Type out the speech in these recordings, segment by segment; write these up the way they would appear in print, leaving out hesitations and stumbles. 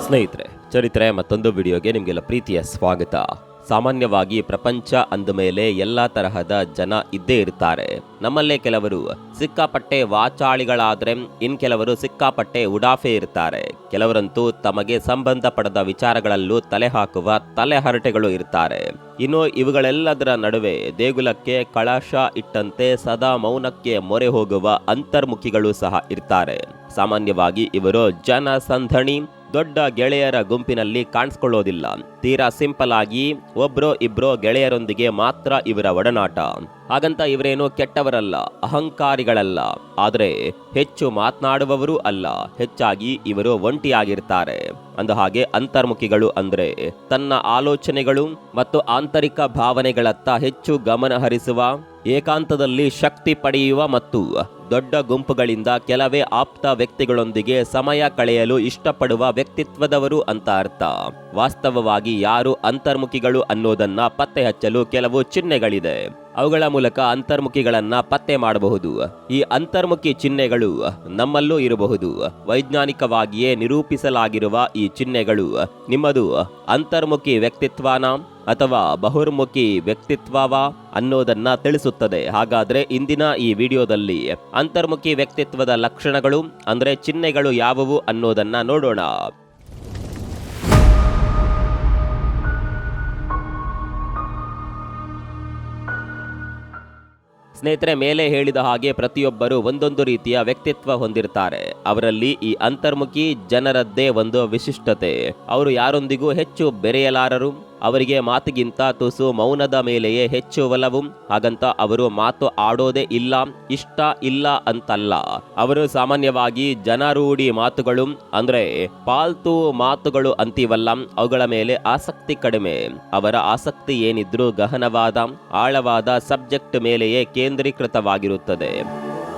ಸ್ನೇಹಿತರೆ, ಚರಿತ್ರೆ ಮತ್ತೊಂದು ವಿಡಿಯೋಗೆ ನಿಮಗೆಲ್ಲ ಪ್ರೀತಿಯ ಸ್ವಾಗತ. ಸಾಮಾನ್ಯವಾಗಿ ಪ್ರಪಂಚ ಅಂದ ಮೇಲೆ ಎಲ್ಲ ತರಹದ ಜನ ಇದ್ದೇ ಇರ್ತಾರೆ. ನಮ್ಮಲ್ಲೇ ಕೆಲವರು ಸಿಕ್ಕಾಪಟ್ಟೆ ವಾಚಾಳಿಗಳಾದ್ರೆ ಇನ್ ಕೆಲವರು ಸಿಕ್ಕಾಪಟ್ಟೆ ಉಡಾಫೆ ಇರ್ತಾರೆ. ಕೆಲವರಂತೂ ತಮಗೆ ಸಂಬಂಧಪಡದ ವಿಚಾರಗಳಲ್ಲೂ ತಲೆ ಹಾಕುವ ತಲೆಹರಟೆಗಳು ಇರ್ತಾರೆ. ಇನ್ನು ಇವುಗಳೆಲ್ಲದರ ನಡುವೆ ದೇಗುಲಕ್ಕೆ ಕಳಶ ಇಟ್ಟಂತೆ ಸದಾ ಮೌನಕ್ಕೆ ಮೊರೆ ಹೋಗುವ ಅಂತರ್ಮುಖಿಗಳು ಸಹ ಇರ್ತಾರೆ. ಸಾಮಾನ್ಯವಾಗಿ ಇವರು ಜನಸಂದಣಿ ದೊಡ್ಡ ಗೆಳೆಯರ ಗುಂಪಿನಲ್ಲಿ ಕಾಣಿಸ್ಕೊಳ್ಳೋದಿಲ್ಲ. ತೀರಾ ಸಿಂಪಲ್ ಆಗಿ ಒಬ್ರೋ ಇಬ್ರೋ ಗೆಳೆಯರೊಂದಿಗೆ ಮಾತ್ರ ಇವರ ಒಡನಾಟ. ಹಾಗಂತ ಇವರೇನು ಕೆಟ್ಟವರಲ್ಲ, ಅಹಂಕಾರಿಗಳಲ್ಲ, ಆದರೆ ಹೆಚ್ಚು ಮಾತನಾಡುವವರು ಅಲ್ಲ. ಹೆಚ್ಚಾಗಿ ಇವರು ಒಂಟಿಯಾಗಿರ್ತಾರೆ. ಅಂದ ಹಾಗೆ ಅಂತರ್ಮುಖಿಗಳು ಅಂದ್ರೆ ತನ್ನ ಆಲೋಚನೆಗಳು ಮತ್ತು ಆಂತರಿಕ ಭಾವನೆಗಳತ್ತ ಹೆಚ್ಚು ಗಮನ ಹರಿಸುವ, ಏಕಾಂತದಲ್ಲಿ ಶಕ್ತಿ ಪಡೆಯುವ ಮತ್ತು ದೊಡ್ಡ ಗುಂಪುಗಳಿಂದ ಕೆಲವೇ ಆಪ್ತ ವ್ಯಕ್ತಿಗಳೊಂದಿಗೆ ಸಮಯ ಕಳೆಯಲು ಇಷ್ಟಪಡುವ ವ್ಯಕ್ತಿತ್ವದವರು ಅಂತ ಅರ್ಥ. ವಾಸ್ತವವಾಗಿ ಯಾರು ಅಂತರ್ಮುಖಿಗಳು ಅನ್ನೋದನ್ನ ಪತ್ತೆ ಹಚ್ಚಲು ಕೆಲವು ಚಿಹ್ನೆಗಳಿದೆ. ಅವುಗಳ ಮೂಲಕ ಅಂತರ್ಮುಖಿಗಳನ್ನ ಪತ್ತೆ ಮಾಡಬಹುದು. ಈ ಅಂತರ್ಮುಖಿ ಚಿಹ್ನೆಗಳು ನಮ್ಮಲ್ಲೂ ಇರಬಹುದು. ವೈಜ್ಞಾನಿಕವಾಗಿಯೇ ನಿರೂಪಿಸಲಾಗಿರುವ ಈ ಚಿಹ್ನೆಗಳು ನಿಮ್ಮದು ಅಂತರ್ಮುಖಿ ವ್ಯಕ್ತಿತ್ವನ ಅಥವಾ ಬಹುರ್ಮುಖಿ ವ್ಯಕ್ತಿತ್ವವಾ ಅನ್ನೋದನ್ನ ತಿಳಿಸುತ್ತದೆ. ಹಾಗಾದ್ರೆ ಇಂದಿನ ಈ ವಿಡಿಯೋದಲ್ಲಿ ಅಂತರ್ಮುಖಿ ವ್ಯಕ್ತಿತ್ವದ ಲಕ್ಷಣಗಳು ಅಂದ್ರೆ ಚಿಹ್ನೆಗಳು ಯಾವುವು ಅನ್ನೋದನ್ನ ನೋಡೋಣ. ಸ್ನೇಹಿತರೆ, ಮೇಲೆ ಹೇಳಿದ ಹಾಗೆ ಪ್ರತಿಯೊಬ್ಬರು ಒಂದೊಂದು ರೀತಿಯ ವ್ಯಕ್ತಿತ್ವ ಹೊಂದಿರ್ತಾರೆ. ಅವರಲ್ಲಿ ಈ ಅಂತರ್ಮುಖಿ ಜನರದ್ದೇ ಒಂದು ವಿಶಿಷ್ಟತೆ. ಅವರು ಯಾರೊಂದಿಗೂ ಹೆಚ್ಚು ಬೆರೆಯಲಾರರು. ಅವರಿಗೆ ಮಾತಿಗಿಂತ ತುಸು ಮೌನದ ಮೇಲೆಯೇ ಹೆಚ್ಚು ಒಲವು. ಹಾಗಂತ ಅವರು ಮಾತು ಆಡೋದೇ ಇಲ್ಲ, ಇಷ್ಟ ಇಲ್ಲ ಅಂತಲ್ಲ. ಅವರು ಸಾಮಾನ್ಯವಾಗಿ ಜನರೂಢಿ ಮಾತುಗಳು ಅಂದ್ರೆ ಪಾಲ್ತು ಮಾತುಗಳು ಅಂತೀವಲ್ಲ, ಅವುಗಳ ಮೇಲೆ ಆಸಕ್ತಿ ಕಡಿಮೆ. ಅವರ ಆಸಕ್ತಿ ಏನಿದ್ರೂ ಗಹನವಾದ ಆಳವಾದ ಸಬ್ಜೆಕ್ಟ್ ಮೇಲೆಯೇ ಕೇಂದ್ರೀಕೃತವಾಗಿರುತ್ತದೆ.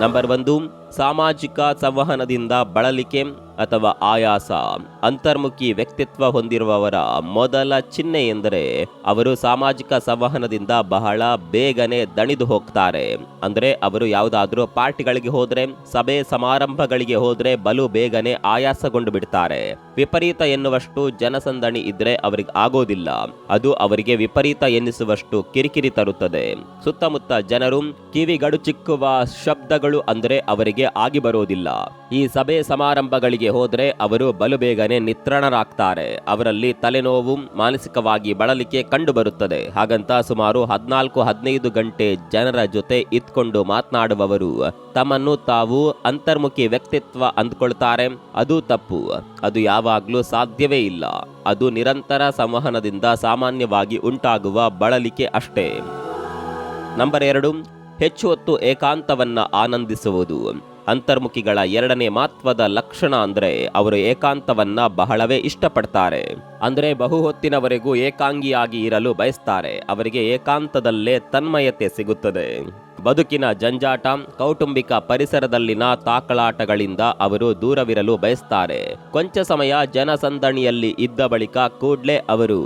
ನಂಬರ್ 1, ಸಾಮಾಜಿಕ ಸಂವಹನದಿಂದ ಬಳಲಿಕೆ ಅಥವಾ ಆಯಾಸ. ಅಂತರ್ಮುಖಿ ವ್ಯಕ್ತಿತ್ವ ಹೊಂದಿರುವವರ ಮೊದಲ ಚಿಹ್ನೆ ಎಂದರೆ ಅವರು ಸಾಮಾಜಿಕ ಸಂವಹನದಿಂದ ಬಹಳ ಬೇಗನೆ ದಣಿದು ಹೋಗ್ತಾರೆ. ಅಂದ್ರೆ ಅವರು ಯಾವುದಾದ್ರೂ ಪಾರ್ಟಿಗಳಿಗೆ ಹೋದ್ರೆ, ಸಭೆ ಸಮಾರಂಭಗಳಿಗೆ ಹೋದ್ರೆ ಬಲು ಬೇಗನೆ ಆಯಾಸಗೊಂಡು ಬಿಡ್ತಾರೆ. ವಿಪರೀತ ಎನ್ನುವಷ್ಟು ಜನಸಂದಣಿ ಇದ್ರೆ ಅವರಿಗೆ ಆಗೋದಿಲ್ಲ. ಅದು ಅವರಿಗೆ ವಿಪರೀತ ಎನ್ನಿಸುವಷ್ಟು ಕಿರಿಕಿರಿ ತರುತ್ತದೆ. ಸುತ್ತಮುತ್ತ ಜನರು ಕಿವಿಗಡುಚಿಕ್ಕುವ ಶಬ್ದಗಳು ಅಂದ್ರೆ ಅವರಿಗೆ ಆಗಿ ಬರೋದಿಲ್ಲ. ಈ ಸಭೆ ಸಮಾರಂಭಗಳಿಗೆ ಹೋದ್ರೆ ಅವರು ಬಲು ಬೇಗನೆ ನಿತ್ರಾಣರಾಗ್ತಾರೆ. ಅವರಲ್ಲಿ ತಲೆನೋವು, ಮಾನಸಿಕವಾಗಿ ಬಳಲಿಕೆ ಕಂಡು ಬರುತ್ತದೆ. ಹಾಗಂತ ಸುಮಾರು 14-15 ಗಂಟೆ ಜನರ ಜೊತೆ ಇತ್ಕೊಂಡು ಮಾತನಾಡುವವರು ತಮ್ಮನ್ನು ತಾವು ಅಂತರ್ಮುಖಿ ವ್ಯಕ್ತಿತ್ವ ಅಂದ್ಕೊಳ್ತಾರೆ. ಅದು ತಪ್ಪು. ಅದು ಯಾವಾಗ್ಲೂ ಸಾಧ್ಯವೇ ಇಲ್ಲ. ಅದು ನಿರಂತರ ಸಂವಹನದಿಂದ ಸಾಮಾನ್ಯವಾಗಿ ಉಂಟಾಗುವ ಬಳಲಿಕೆ ಅಷ್ಟೇ. ನಂಬರ್ 2, ಹೆಚ್ಚು ಹೊತ್ತು ಏಕಾಂತವನ್ನ ಆನಂದಿಸುವುದು. ಅಂತರ್ಮುಖಿಗಳ ಎರಡನೇ ಮಹತ್ವದ ಲಕ್ಷಣ ಅಂದ್ರೆ ಅವರು ಏಕಾಂತವನ್ನ ಬಹಳವೇ ಇಷ್ಟಪಡ್ತಾರೆ. ಅಂದ್ರೆ ಬಹುಹೊತ್ತಿನವರೆಗೂ ಏಕಾಂಗಿಯಾಗಿ ಇರಲು ಬಯಸ್ತಾರೆ. ಅವರಿಗೆ ಏಕಾಂತದಲ್ಲೇ ತನ್ಮಯತೆ ಸಿಗುತ್ತದೆ. ಬದುಕಿನ ಜಂಜಾಟ, ಕೌಟುಂಬಿಕ ಪರಿಸರದಲ್ಲಿನ ತಾಕಲಾಟಗಳಿಂದ ಅವರು ದೂರವಿರಲು ಬಯಸ್ತಾರೆ. ಕೊಂಚ ಸಮಯ ಜನಸಂದಣಿಯಲ್ಲಿ ಇದ್ದ ಬಳಿಕ ಕೂಡ್ಲೇ ಅವರು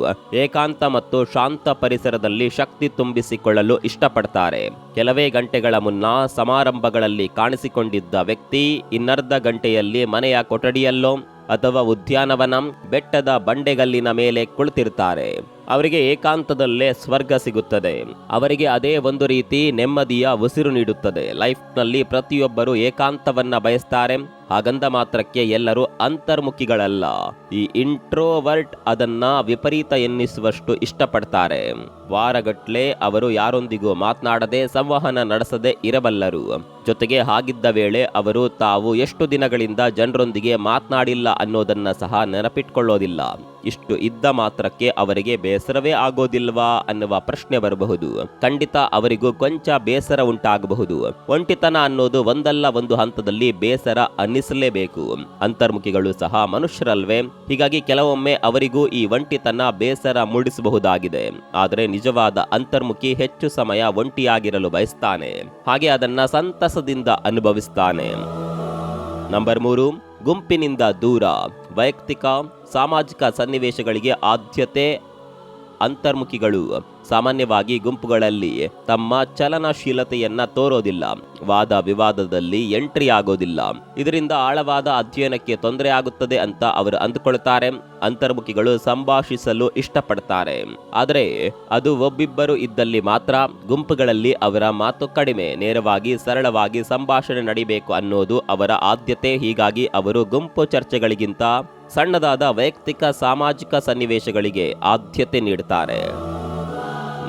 ಏಕಾಂತ ಮತ್ತು ಶಾಂತ ಪರಿಸರದಲ್ಲಿ ಶಕ್ತಿ ತುಂಬಿಸಿಕೊಳ್ಳಲು ಇಷ್ಟಪಡ್ತಾರೆ. ಕೆಲವೇ ಗಂಟೆಗಳ ಮುನ್ನ ಸಮಾರಂಭಗಳಲ್ಲಿ ಕಾಣಿಸಿಕೊಂಡಿದ್ದ ವ್ಯಕ್ತಿ ಇನ್ನರ್ಧ ಗಂಟೆಯಲ್ಲಿ ಮನೆಯ ಕೊಠಡಿಯಲ್ಲೋ ಅಥವಾ ಉದ್ಯಾನವನ, ಬೆಟ್ಟದ ಬಂಡೆಗಲ್ಲಿನ ಮೇಲೆ ಕುಳಿತಿರ್ತಾರೆ. ಅವರಿಗೆ ಏಕಾಂತದಲ್ಲೇ ಸ್ವರ್ಗ ಸಿಗುತ್ತದೆ. ಅವರಿಗೆ ಅದೇ ಒಂದು ರೀತಿ ನೆಮ್ಮದಿಯ ಉಸಿರು ನೀಡುತ್ತದೆ. ಲೈಫ್ನಲ್ಲಿ ಪ್ರತಿಯೊಬ್ಬರು ಏಕಾಂತವನ್ನ ಬಯಸ್ತಾರೆ. ಹಾಗಂದ ಮಾತ್ರಕ್ಕೆ ಎಲ್ಲರೂ ಅಂತರ್ಮುಖಿಗಳಲ್ಲ. ಈ ಇಂಟ್ರೋವರ್ಟ್ ಅದನ್ನ ವಿಪರೀತ ಎನ್ನಿಸುವಷ್ಟು ಇಷ್ಟಪಡ್ತಾರೆ. ವಾರಗಟ್ಲೆ ಅವರು ಯಾರೊಂದಿಗೂ ಮಾತನಾಡದೆ, ಸಂವಹನ ನಡೆಸದೆ ಇರಬಲ್ಲರು. ಜೊತೆಗೆ ಹಾಗಿದ್ದ ವೇಳೆ ಅವರು ತಾವು ಎಷ್ಟು ದಿನಗಳಿಂದ ಜನರೊಂದಿಗೆ ಮಾತನಾಡಿಲ್ಲ ಅನ್ನೋದನ್ನ ಸಹ ನೆನಪಿಟ್ಕೊಳ್ಳೋದಿಲ್ಲ. ಇಷ್ಟು ಇದ್ದ ಮಾತ್ರಕ್ಕೆ ಅವರಿಗೆ ಬೇಸರವೇ ಆಗೋದಿಲ್ವಾ ಅನ್ನುವ ಪ್ರಶ್ನೆ ಬರಬಹುದು. ಖಂಡಿತ ಅವರಿಗೂ ಕೊಂಚ ಬೇಸರ ಉಂಟಾಗಬಹುದು. ಒಂಟಿತನ ಅನ್ನೋದು ಒಂದಲ್ಲ ಒಂದು ಹಂತದಲ್ಲಿ ಬೇಸರ ಅನ್ನಿಸಲೇಬೇಕು. ಅಂತರ್ಮುಖಿಗಳು ಸಹ ಮನುಷ್ಯರಲ್ವೇ? ಹೀಗಾಗಿ ಕೆಲವೊಮ್ಮೆ ಅವರಿಗೂ ಈ ಒಂಟಿತನ ಬೇಸರ ಮೂಡಿಸಬಹುದಾಗಿದೆ. ಆದರೆ ನಿಜವಾದ ಅಂತರ್ಮುಖಿ ಹೆಚ್ಚು ಸಮಯ ಒಂಟಿಯಾಗಿರಲು ಬಯಸ್ತಾನೆ. ಹಾಗೆ ಅದನ್ನ ಸಂತಸದಿಂದ ಅನುಭವಿಸ್ತಾನೆ. ನಂಬರ್ 3, ಗುಂಪಿನಿಂದ ದೂರ. ವೈಯಕ್ತಿಕ ಸಾಮಾಜಿಕ ಸನ್ನಿವೇಶಗಳಿಗೆ ಆದ್ಯತೆ. ಅಂತರ್ಮುಖಿಗಳು ಸಾಮಾನ್ಯವಾಗಿ ಗುಂಪುಗಳಲ್ಲಿ ತಮ್ಮ ಚಲನಶೀಲತೆಯನ್ನ ತೋರೋದಿಲ್ಲ, ವಾದ ವಿವಾದದಲ್ಲಿ ಎಂಟ್ರಿ ಆಗೋದಿಲ್ಲ. ಇದರಿಂದ ಆಳವಾದ ಅಧ್ಯಯನಕ್ಕೆ ತೊಂದರೆ ಆಗುತ್ತದೆ ಅಂತ ಅವರು ಅಂದುಕೊಳ್ತಾರೆ. ಅಂತರ್ಮುಖಿಗಳು ಸಂಭಾಷಿಸಲು ಇಷ್ಟಪಡ್ತಾರೆ, ಆದರೆ ಅದು ಒಬ್ಬಿಬ್ಬರು ಇದ್ದಲ್ಲಿ ಮಾತ್ರ. ಗುಂಪುಗಳಲ್ಲಿ ಅವರ ಮಾತು ಕಡಿಮೆ, ನೇರವಾಗಿ ಸರಳವಾಗಿ ಸಂಭಾಷಣೆ ನಡಿಬೇಕು ಅನ್ನೋದು ಅವರ ಆದ್ಯತೆ. ಹೀಗಾಗಿ ಅವರು ಗುಂಪು ಚರ್ಚೆಗಳಿಗಿಂತ ಸಣ್ಣದಾದ ವೈಯಕ್ತಿಕ ಸಾಮಾಜಿಕ ಸನ್ನಿವೇಶಗಳಿಗೆ ಆದ್ಯತೆ ನೀಡುತ್ತಾರೆ.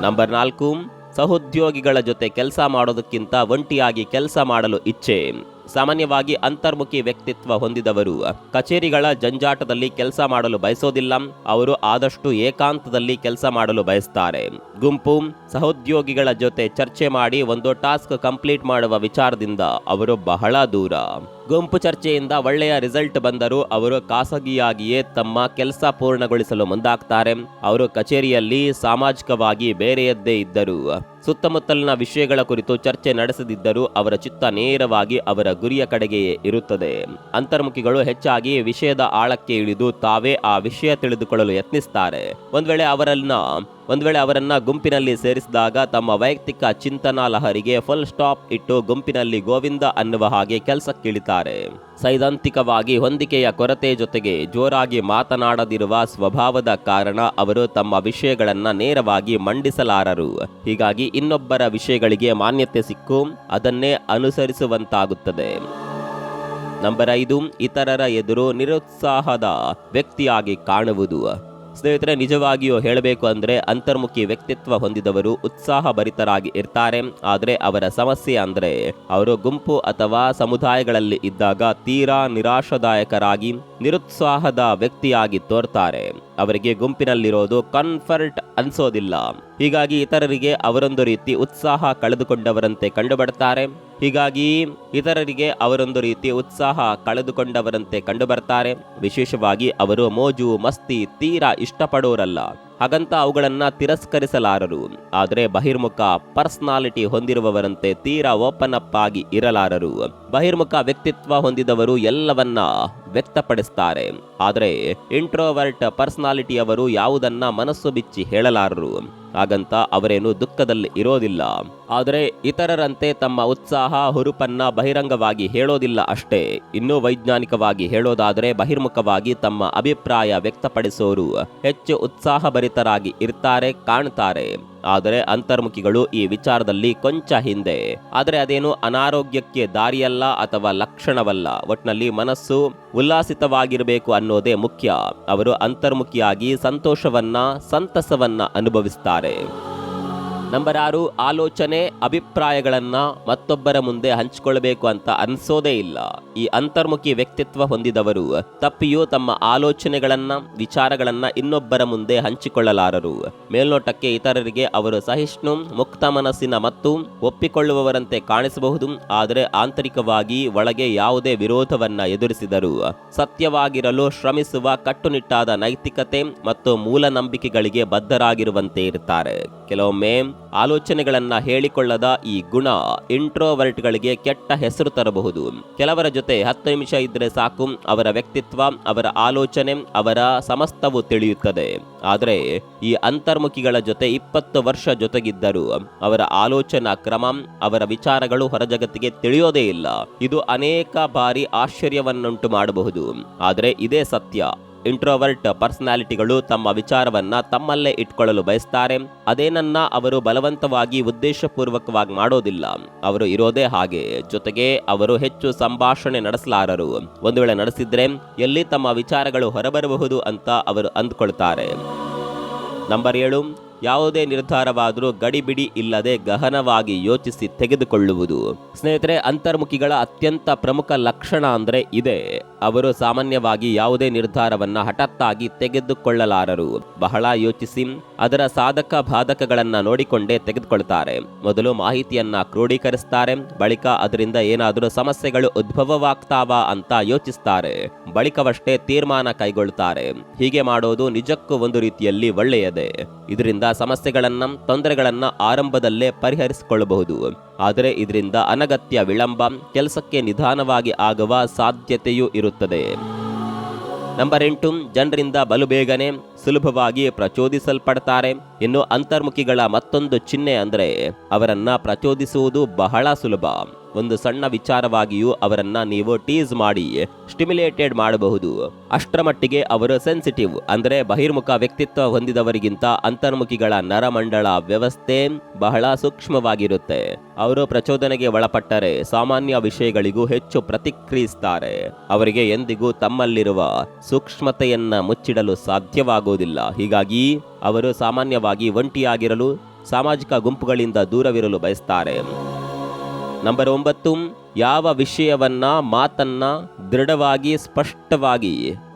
ನಂಬರ್ 4, ಸಹೋದ್ಯೋಗಿಗಳ ಜೊತೆ ಕೆಲಸ ಮಾಡೋದಕ್ಕಿಂತ ಒಂಟಿಯಾಗಿ ಕೆಲಸ ಮಾಡಲು ಇಚ್ಛೆ. ಸಾಮಾನ್ಯವಾಗಿ ಅಂತರ್ಮುಖಿ ವ್ಯಕ್ತಿತ್ವ ಹೊಂದಿದವರು ಕಚೇರಿಗಳ ಜಂಜಾಟದಲ್ಲಿ ಕೆಲಸ ಮಾಡಲು ಬಯಸೋದಿಲ್ಲ. ಅವರು ಆದಷ್ಟು ಏಕಾಂತದಲ್ಲಿ ಕೆಲಸ ಮಾಡಲು ಬಯಸ್ತಾರೆ. ಗುಂಪು ಸಹೋದ್ಯೋಗಿಗಳ ಜೊತೆ ಚರ್ಚೆ ಮಾಡಿ ಒಂದು ಟಾಸ್ಕ್ ಕಂಪ್ಲೀಟ್ ಮಾಡುವ ವಿಚಾರದಿಂದ ಅವರು ಬಹಳ ದೂರ. ಗುಂಪು ಚರ್ಚೆಯಿಂದ ಒಳ್ಳೆಯ ರಿಸಲ್ಟ್ ಬಂದರೂ ಅವರು ಖಾಸಗಿಯಾಗಿಯೇ ತಮ್ಮ ಕೆಲಸ ಪೂರ್ಣಗೊಳಿಸಲು ಮುಂದಾಗ್ತಾರೆ. ಅವರು ಕಚೇರಿಯಲ್ಲಿ ಸಾಮಾಜಿಕವಾಗಿ ಬೇರೆಯದ್ದೇ ಇದ್ದರೂ, ಸುತ್ತಮುತ್ತಲಿನ ವಿಷಯಗಳ ಕುರಿತು ಚರ್ಚೆ ನಡೆಸದಿದ್ದರೂ ಅವರ ಚಿತ್ತ ನೇರವಾಗಿ ಅವರ ಗುರಿಯ ಕಡೆಗೆಯೇ ಇರುತ್ತದೆ. ಅಂತರ್ಮುಖಿಗಳು ಹೆಚ್ಚಾಗಿ ವಿಷಯದ ಆಳಕ್ಕೆ ಇಳಿದು ತಾವೇ ಆ ವಿಷಯ ತಿಳಿದುಕೊಳ್ಳಲು ಯತ್ನಿಸ್ತಾರೆ. ಒಂದ್ ವೇಳೆ ಅವರನ್ನ ಗುಂಪಿನಲ್ಲಿ ಸೇರಿಸಿದಾಗ ತಮ್ಮ ವೈಯಕ್ತಿಕ ಚಿಂತನಾ ಲಹರಿಗೆ ಫುಲ್ ಸ್ಟಾಪ್ ಇಟ್ಟು ಗುಂಪಿನಲ್ಲಿ ಗೋವಿಂದ ಅನ್ನುವ ಹಾಗೆ ಕೆಲಸಕ್ಕಿಳಿತಾರೆ. ಸೈದ್ಧಾಂತಿಕವಾಗಿ ಹೊಂದಿಕೆಯ ಕೊರತೆ ಜೊತೆಗೆ ಜೋರಾಗಿ ಮಾತನಾಡದಿರುವ ಸ್ವಭಾವದ ಕಾರಣ ಅವರು ತಮ್ಮ ವಿಷಯಗಳನ್ನ ನೇರವಾಗಿ ಮಂಡಿಸಲಾರರು. ಹೀಗಾಗಿ ಇನ್ನೊಬ್ಬರ ವಿಷಯಗಳಿಗೆ ಮಾನ್ಯತೆ ಸಿಕ್ಕು ಅದನ್ನೇ ಅನುಸರಿಸುವಂತಾಗುತ್ತದೆ. ನಂಬರ್ 5, ಇತರರ ಎದುರು ನಿರುತ್ಸಾಹದ ವ್ಯಕ್ತಿಯಾಗಿ ಕಾಣುವುದು. ಸ್ನೇಹಿತರೆ, ನಿಜವಾಗಿಯೂ ಹೇಳಬೇಕು ಅಂದರೆ ಅಂತರ್ಮುಖಿ ವ್ಯಕ್ತಿತ್ವ ಹೊಂದಿದವರು ಉತ್ಸಾಹಭರಿತರಾಗಿ ಇರ್ತಾರೆ. ಆದರೆ ಅವರ ಸಮಸ್ಯೆ ಅಂದರೆ ಅವರು ಗುಂಪು ಅಥವಾ ಸಮುದಾಯಗಳಲ್ಲಿ ಇದ್ದಾಗ ತೀರಾ ನಿರಾಶಾದಾಯಕರಾಗಿ ನಿರುತ್ಸಾಹದ ವ್ಯಕ್ತಿಯಾಗಿ ತೋರ್ತಾರೆ. ಅವರಿಗೆ ಗುಂಪಿನಲ್ಲಿರೋದು ಕಂಫರ್ಟ್ ಅನ್ಸೋದಿಲ್ಲ. ಹೀಗಾಗಿ ಇತರರಿಗೆ ಅವರೊಂದು ರೀತಿ ಉತ್ಸಾಹ ಕಳೆದುಕೊಂಡವರಂತೆ ಕಂಡುಬರ್ತಾರೆ. ವಿಶೇಷವಾಗಿ ಅವರು ಮೋಜು ಮಸ್ತಿ ತೀರಾ ಇಷ್ಟಪಡೋರಲ್ಲ. ಹಾಗಂತ ಅವುಗಳನ್ನ ತಿರಸ್ಕರಿಸಲಾರರು. ಆದರೆ ಬಹಿರ್ಮುಖ ಪರ್ಸನಾಲಿಟಿ ಹೊಂದಿರುವವರಂತೆ ತೀರಾ ಓಪನ್ ಅಪ್ ಆಗಿ ಇರಲಾರರು. ಬಹಿರ್ಮುಖ ವ್ಯಕ್ತಿತ್ವ ಹೊಂದಿದವರು ಎಲ್ಲವನ್ನ ವ್ಯಕ್ತಪಡಿಸ್ತಾರೆ. ಆದರೆ ಇಂಟ್ರೋವರ್ಟ್ ಪರ್ಸನಾಲಿಟಿಯವರು ಯಾವುದನ್ನ ಮನಸ್ಸು ಬಿಚ್ಚಿ ಹೇಳಲಾರರು. ಹಾಗಂತ ಅವರೇನು ದುಃಖದಲ್ಲಿ ಇರೋದಿಲ್ಲ. ಆದರೆ ಇತರರಂತೆ ತಮ್ಮ ಉತ್ಸಾಹ ಹುರುಪನ್ನ ಬಹಿರಂಗವಾಗಿ ಹೇಳೋದಿಲ್ಲ ಅಷ್ಟೇ. ಇನ್ನೂ ವೈಜ್ಞಾನಿಕವಾಗಿ ಹೇಳೋದಾದರೆ ಬಹಿರ್ಮುಖವಾಗಿ ತಮ್ಮ ಅಭಿಪ್ರಾಯ ವ್ಯಕ್ತಪಡಿಸೋರು ಹೆಚ್ಚು ಉತ್ಸಾಹಭರಿತರಾಗಿ ಕಾಣ್ತಾರೆ. ಆದರೆ ಅಂತರ್ಮುಖಿಗಳು ಈ ವಿಚಾರದಲ್ಲಿ ಕೊಂಚ ಹಿಂದೆ. ಆದರೆ ಅದೇನು ಅನಾರೋಗ್ಯಕ್ಕೆ ದಾರಿಯಲ್ಲ ಅಥವಾ ಲಕ್ಷಣವಲ್ಲ. ಒಟ್ನಲ್ಲಿ ಮನಸ್ಸು ಉಲ್ಲಾಸಿತವಾಗಿರಬೇಕು ಅನ್ನೋದೇ ಮುಖ್ಯ. ಅವರು ಅಂತರ್ಮುಖಿಯಾಗಿ ಸಂತಸವನ್ನ ಅನುಭವಿಸ್ತಾರೆ. ನಂಬರ್ 6, ಆಲೋಚನೆ ಅಭಿಪ್ರಾಯಗಳನ್ನ ಮತ್ತೊಬ್ಬರ ಮುಂದೆ ಹಂಚಿಕೊಳ್ಳಬೇಕು ಅಂತ ಅನ್ಸೋದೇ ಇಲ್ಲ. ಈ ಅಂತರ್ಮುಖಿ ವ್ಯಕ್ತಿತ್ವ ಹೊಂದಿದವರು ತಪ್ಪಿಯೂ ತಮ್ಮ ಆಲೋಚನೆಗಳನ್ನ ವಿಚಾರಗಳನ್ನ ಇನ್ನೊಬ್ಬರ ಮುಂದೆ ಹಂಚಿಕೊಳ್ಳಲಾರರು. ಮೇಲ್ನೋಟಕ್ಕೆ ಇತರರಿಗೆ ಅವರು ಸಹಿಷ್ಣು, ಮುಕ್ತ ಮನಸ್ಸಿನ ಮತ್ತು ಒಪ್ಪಿಕೊಳ್ಳುವವರಂತೆ ಕಾಣಿಸಬಹುದು. ಆದರೆ ಆಂತರಿಕವಾಗಿ ಒಳಗೆ ಯಾವುದೇ ವಿರೋಧವನ್ನ ಎದುರಿಸಿದರು ಸತ್ಯವಾಗಿರಲು ಶ್ರಮಿಸುವ ಕಟ್ಟುನಿಟ್ಟಾದ ನೈತಿಕತೆ ಮತ್ತು ಮೂಲನಂಬಿಕೆಗಳಿಗೆ ಬದ್ಧರಾಗಿರುವಂತೆ ಇರುತ್ತಾರೆ. ಕೆಲವೊಮ್ಮೆ ಆಲೋಚನೆಗಳನ್ನ ಹೇಳಿಕೊಳ್ಳದ ಈ ಗುಣ ಇಂಟ್ರೋವರ್ಟ್ಗಳಿಗೆ ಕೆಟ್ಟ ಹೆಸರು ತರಬಹುದು. ಕೆಲವರ ಜೊತೆ 10 ನಿಮಿಷ ಇದ್ರೆ ಸಾಕು, ಅವರ ವ್ಯಕ್ತಿತ್ವ, ಅವರ ಆಲೋಚನೆ, ಅವರ ಸಮಸ್ತವು ತಿಳಿಯುತ್ತದೆ. ಆದರೆ ಈ ಅಂತರ್ಮುಖಿಗಳ ಜೊತೆ 20 ವರ್ಷ ಜೊತೆಗಿದ್ದರೂ ಅವರ ಆಲೋಚನಾ ಕ್ರಮ, ಅವರ ವಿಚಾರಗಳು ಹೊರಜಗತ್ತಿಗೆ ತಿಳಿಯೋದೇ ಇಲ್ಲ. ಇದು ಅನೇಕ ಬಾರಿ ಆಶ್ಚರ್ಯವನ್ನುಂಟು ಮಾಡಬಹುದು. ಆದರೆ ಇದೇ ಸತ್ಯ. ಇಂಟ್ರೋವರ್ಟ್ ಪರ್ಸನಾಲಿಟಿಗಳು ತಮ್ಮ ವಿಚಾರವನ್ನ ತಮ್ಮಲ್ಲೇ ಇಟ್ಕೊಳ್ಳಲು ಬಯಸ್ತಾರೆ. ಅದೇನನ್ನ ಅವರು ಬಲವಂತವಾಗಿ ಉದ್ದೇಶಪೂರ್ವಕವಾಗಿ ಮಾಡೋದಿಲ್ಲ. ಅವರು ಇರೋದೇ ಹಾಗೆ. ಜೊತೆಗೆ ಅವರು ಹೆಚ್ಚು ಸಂಭಾಷಣೆ ನಡೆಸಲಾರರು. ಒಂದು ವೇಳೆ ನಡೆಸಿದ್ರೆ ಎಲ್ಲಿ ತಮ್ಮ ವಿಚಾರಗಳು ಹೊರಬರಬಹುದು ಅಂತ ಅವರು ಅಂದ್ಕೊಳ್ತಾರೆ. ನಂಬರ್ 7, ಯಾವುದೇ ನಿರ್ಧಾರವಾದರೂ ಗಡಿಬಿಡಿ ಇಲ್ಲದೆ ಗಹನವಾಗಿ ಯೋಚಿಸಿ ತೆಗೆದುಕೊಳ್ಳುವುದು. ಸ್ನೇಹಿತರೆ, ಅಂತರ್ಮುಖಿಗಳ ಅತ್ಯಂತ ಪ್ರಮುಖ ಲಕ್ಷಣ ಅಂದ್ರೆ ಇದೆ. ಅವರು ಸಾಮಾನ್ಯವಾಗಿ ಯಾವುದೇ ನಿರ್ಧಾರವನ್ನ ಹಠಾತ್ತಾಗಿ ತೆಗೆದುಕೊಳ್ಳಲಾರರು. ಬಹಳ ಯೋಚಿಸಿ ಅದರ ಸಾಧಕ ಬಾಧಕಗಳನ್ನ ನೋಡಿಕೊಂಡೇ ತೆಗೆದುಕೊಳ್ತಾರೆ. ಮೊದಲು ಮಾಹಿತಿಯನ್ನ ಕ್ರೋಢೀಕರಿಸ್ತಾರೆ. ಬಳಿಕ ಅದರಿಂದ ಏನಾದರೂ ಸಮಸ್ಯೆಗಳು ಉದ್ಭವವಾಗ್ತಾವಾ ಅಂತ ಯೋಚಿಸ್ತಾರೆ. ಬಳಿಕವಷ್ಟೇ ತೀರ್ಮಾನ ಕೈಗೊಳ್ಳುತ್ತಾರೆ. ಹೀಗೆ ಮಾಡೋದು ನಿಜಕ್ಕೂ ಒಂದು ರೀತಿಯಲ್ಲಿ ಒಳ್ಳೆಯದೇ. ಇದರಿಂದ ಸಮಸ್ಯೆಗಳನ್ನ, ತೊಂದರೆಗಳನ್ನ ಆರಂಭದಲ್ಲೇ ಪರಿಹರಿಸಿಕೊಳ್ಳಬಹುದು. ಆದರೆ ಇದರಿಂದ ಅನಗತ್ಯ ವಿಳಂಬ, ಕೆಲಸಕ್ಕೆ ನಿಧಾನವಾಗಿ ಆಗುವ ಸಾಧ್ಯತೆಯೂ ಇರುತ್ತದೆ. ನಂಬರ್ 8, ಜನರಿಂದ ಬಲು ಬೇಗನೆ ಸುಲಭವಾಗಿ ಪ್ರಚೋದಿಸಲ್ಪಡ್ತಾರೆ. ಇನ್ನು ಅಂತರ್ಮುಖಿಗಳ ಮತ್ತೊಂದು ಚಿಹ್ನೆ ಅಂದ್ರೆ ಅವರನ್ನ ಪ್ರಚೋದಿಸುವುದು ಬಹಳ ಸುಲಭ. ಒಂದು ಸಣ್ಣ ವಿಚಾರವಾಗಿಯೂ ಅವರನ್ನ ನೀವು ಟೀಸ್ ಮಾಡಿ ಸ್ಟಿಮ್ಯುಲೇಟೆಡ್ ಮಾಡಬಹುದು. ಅಷ್ಟರ ಮಟ್ಟಿಗೆ ಅವರು ಸೆನ್ಸಿಟಿವ್, ಅಂದ್ರೆ ಬಹಿರ್ಮುಖ ವ್ಯಕ್ತಿತ್ವ ಹೊಂದಿದವರಿಗಿಂತ ಅಂತರ್ಮುಖಿಗಳ ನರಮಂಡಲ ವ್ಯವಸ್ಥೆ ಬಹಳ ಸೂಕ್ಷ್ಮವಾಗಿರುತ್ತೆ. ಅವರು ಪ್ರಚೋದನೆಗೆ ಒಳಪಟ್ಟರೆ ಸಾಮಾನ್ಯ ವಿಷಯಗಳಿಗೂ ಹೆಚ್ಚು ಪ್ರತಿಕ್ರಿಯಿಸ್ತಾರೆ. ಅವರಿಗೆ ಎಂದಿಗೂ ತಮ್ಮಲ್ಲಿರುವ ಸೂಕ್ಷ್ಮತೆಯನ್ನ ಮುಚ್ಚಿಡಲು ಸಾಧ್ಯವಾಗುವುದಿಲ್ಲ. ಹೀಗಾಗಿ ಅವರು ಸಾಮಾನ್ಯವಾಗಿ ಒಂಟಿಯಾಗಿರಲು, ಸಾಮಾಜಿಕ ಗುಂಪುಗಳಿಂದ ದೂರವಿರಲು ಬಯಸ್ತಾರೆ. ನಂಬರ್ 9, ಯಾವ ವಿಷಯವನ್ನ ಮಾತನ್ನ ದೃಢವಾಗಿ ಸ್ಪಷ್ಟವಾಗಿ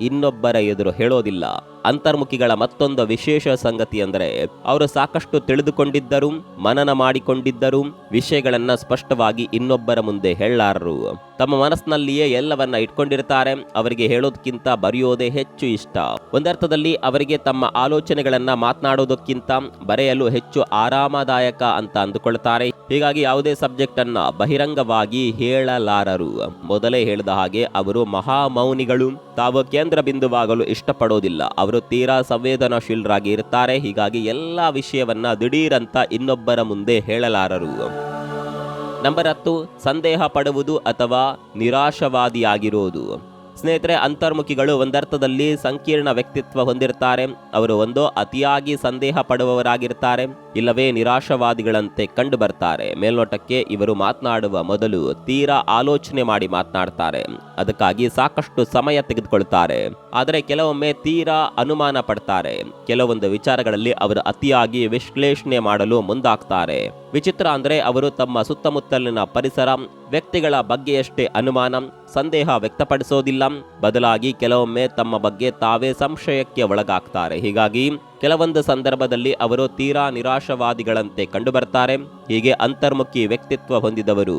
ಇನ್ನೊಬ್ಬರ ಎದುರು ಹೇಳೋದಿಲ್ಲ. ಅಂತರ್ಮುಖಿಗಳ ಮತ್ತೊಂದು ವಿಶೇಷ ಸಂಗತಿ ಅಂದರೆ ಅವರು ಸಾಕಷ್ಟು ತಿಳಿದುಕೊಂಡಿದ್ದರು, ಮನನ ಮಾಡಿಕೊಂಡಿದ್ದರು, ವಿಷಯಗಳನ್ನ ಸ್ಪಷ್ಟವಾಗಿ ಇನ್ನೊಬ್ಬರ ಮುಂದೆ ಹೇಳಲಾರರು. ತಮ್ಮ ಮನಸ್ಸಿನಲ್ಲಿಯೇ ಎಲ್ಲವನ್ನ ಇಟ್ಕೊಂಡಿರ್ತಾರೆ. ಅವರಿಗೆ ಹೇಳೋದಕ್ಕಿಂತ ಬರೆಯೋದೇ ಹೆಚ್ಚು ಇಷ್ಟ. ಒಂದರ್ಥದಲ್ಲಿ ಅವರಿಗೆ ತಮ್ಮ ಆಲೋಚನೆಗಳನ್ನ ಮಾತನಾಡೋದಕ್ಕಿಂತ ಬರೆಯಲು ಹೆಚ್ಚು ಆರಾಮದಾಯಕ ಅಂತ ಅಂದುಕೊಳ್ತಾರೆ. ಹೀಗಾಗಿ ಯಾವುದೇ ಸಬ್ಜೆಕ್ಟ್ ಅನ್ನ ಬಹಿರಂಗವಾಗಿ ಹೇಳಲಾರರು. ಮೊದಲೇ ಹೇಳಿದ ಹಾಗೆ ಅವರು ಮಹಾಮೌನಿಗಳು. ತಾವು ಕೇಂದ್ರ ಬಿಂದುವಾಗಲು ಇಷ್ಟಪಡೋದಿಲ್ಲ. ಅವರು ತೀರಾ ಸಂವೇದನಾಶೀಲರಾಗಿ ಇರ್ತಾರೆ. ಹೀಗಾಗಿ ಎಲ್ಲಾ ವಿಷಯವನ್ನ ದಿಢೀರಂತ ಇನ್ನೊಬ್ಬರ ಮುಂದೆ ಹೇಳಲಾರರು. ನಂಬರ್ 10, ಸಂದೇಹ ಪಡುವುದು ಅಥವಾ ನಿರಾಶವಾದಿಯಾಗಿರುವುದು. ಸ್ನೇಹಿತರೆ, ಅಂತರ್ಮುಖಿಗಳು ಒಂದರ್ಥದಲ್ಲಿ ಸಂಕೀರ್ಣ ವ್ಯಕ್ತಿತ್ವ ಹೊಂದಿರ್ತಾರೆ. ಅವರು ಒಂದೋ ಅತಿಯಾಗಿ ಸಂದೇಹ ಪಡುವವರಾಗಿರ್ತಾರೆ, ಇಲ್ಲವೇ ನಿರಾಶವಾದಿಗಳಂತೆ ಕಂಡು ಬರ್ತಾರೆ. ಮೇಲ್ನೋಟಕ್ಕೆ ಇವರು ಮಾತನಾಡುವ ಮೊದಲು ತೀರಾ ಆಲೋಚನೆ ಮಾಡಿ ಮಾತನಾಡ್ತಾರೆ. ಅದಕ್ಕಾಗಿ ಸಾಕಷ್ಟು ಸಮಯ ತೆಗೆದುಕೊಳ್ತಾರೆ. ಆದರೆ ಕೆಲವೊಮ್ಮೆ ತೀರಾ ಅನುಮಾನ ಪಡ್ತಾರೆ. ಕೆಲವೊಂದು ವಿಚಾರಗಳಲ್ಲಿ ಅವರು ಅತಿಯಾಗಿ ವಿಶ್ಲೇಷಣೆ ಮಾಡಲು ಮುಂದಾಗ್ತಾರೆ. ವಿಚಿತ್ರ ಅಂದ್ರೆ ಅವರು ತಮ್ಮ ಸುತ್ತಮುತ್ತಲಿನ ಪರಿಸರ, ವ್ಯಕ್ತಿಗಳ ಬಗ್ಗೆಯಷ್ಟೇ ಅನುಮಾನ, ಸಂದೇಹ ವ್ಯಕ್ತಪಡಿಸೋದಿಲ್ಲ. ಬದಲಾಗಿ ಕೆಲವೊಮ್ಮೆ ತಮ್ಮ ಬಗ್ಗೆ ತಾವೇ ಸಂಶಯಕ್ಕೆ ಒಳಗಾಗ್ತಾರೆ. ಹೀಗಾಗಿ ಕೆಲವೊಂದು ಸಂದರ್ಭದಲ್ಲಿ ಅವರು ತೀರಾ ನಿರಾಶವಾದಿಗಳಂತೆ ಕಂಡುಬರ್ತಾರೆ. ಹೀಗೆ ಅಂತರ್ಮುಖಿ ವ್ಯಕ್ತಿತ್ವ ಹೊಂದಿದವರು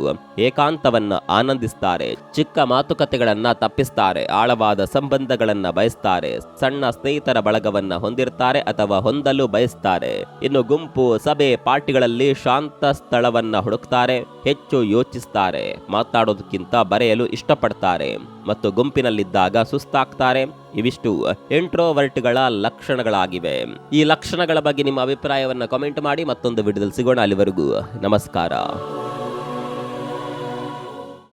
ಏಕಾಂತವನ್ನ ಆನಂದಿಸ್ತಾರೆ, ಚಿಕ್ಕ ಮಾತುಕತೆಗಳನ್ನ ತಪ್ಪಿಸ್ತಾರೆ, ಆಳವಾದ ಸಂಬಂಧಗಳನ್ನ ಬಯಸ್ತಾರೆ, ಸಣ್ಣ ಸ್ನೇಹಿತರ ಬಳಗವನ್ನ ಹೊಂದಿರ್ತಾರೆ ಅಥವಾ ಹೊಂದಲು ಬಯಸ್ತಾರೆ. ಇನ್ನು ಗುಂಪು, ಸಭೆ, ಪಾರ್ಟಿಗಳಲ್ಲಿ ಶಾಂತ ಸ್ಥಳವನ್ನ ಹುಡುಕ್ತಾರೆ, ಹೆಚ್ಚು ಯೋಚಿಸ್ತಾರೆ, ಮಾತನಾಡೋದಕ್ಕಿಂತ ಬರೆಯಲು ಇಷ್ಟಪಡ್ತಾರೆ ಮತ್ತು ಗುಂಪಿನಲ್ಲಿದ್ದಾಗ ಸುಸ್ತಾಗ್ತಾರೆ. ಇವಿಷ್ಟು ಇಂಟ್ರೋವರ್ಟ್ಗಳ ಲಕ್ಷಣಗಳಾಗಿವೆ. ಈ ಲಕ್ಷಣಗಳ ಬಗ್ಗೆ ನಿಮ್ಮ ಅಭಿಪ್ರಾಯವನ್ನು ಕಾಮೆಂಟ್ ಮಾಡಿ. ಮತ್ತೊಂದು ವಿಡಿಯೋದಲ್ಲಿ ಸಿಗೋಣ. ಅಲ್ಲಿವರೆಗೂ ನಮಸ್ಕಾರ.